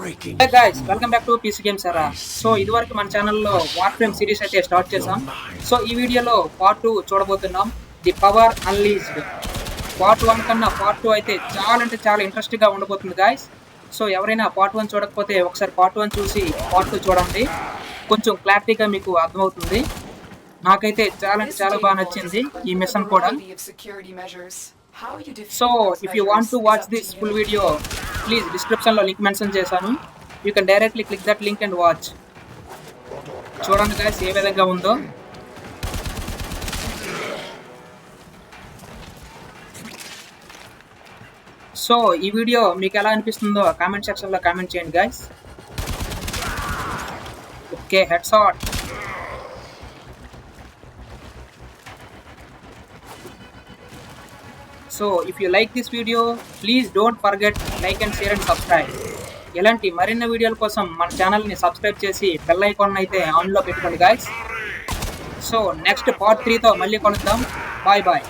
Hey guys, welcome back to PC games ఎరా. So ఇదివరకు మన ఛానల్లో వార్ ఫ్రేమ్ సిరీస్ అయితే స్టార్ట్ చేసాం. సో ఈ వీడియోలో పార్ట్ 2 చూడబోతున్నాం, ది పవర్ అన్లీజ్డ్. పార్ట్ 1 కన్నా పార్ట్ 2 అయితే చాలా అంటే చాలా ఇంట్రెస్టింగ్గా ఉండబోతుంది గైస్. సో ఎవరైనా పార్ట్ 1 చూడకపోతే ఒకసారి పార్ట్ 1 చూసి పార్ట్ 2 చూడండి, కొంచెం క్లారిటీగా మీకు అర్థమవుతుంది. నాకైతే చాలా అంటే చాలా బాగా నచ్చింది ఈ మిషన్ కూడా. So if you want to watch this full video, please డిస్క్రిప్షన్లో లింక్ మెన్షన్ చేశాను. You can directly click that link and watch. చూడండి గైస్ ఏ విధంగా ఉందో. సో ఈ వీడియో మీకు ఎలా అనిపిస్తుందో కామెంట్ సెక్షన్లో కామెంట్ చేయండి guys. Okay, head shot. So if you like this video, please don't forget like and share and subscribe. ఇలాంటి మరిన్ని వీడియోల కోసం మన ఛానల్ని సబ్స్క్రైబ్ చేసి బెల్ ఐకాన్ అయితే ఆన్లో పెట్టుకోండి గాయస్. సో నెక్స్ట్ పార్ట్ 3తో మళ్ళీ కలుద్దాం. Bye bye.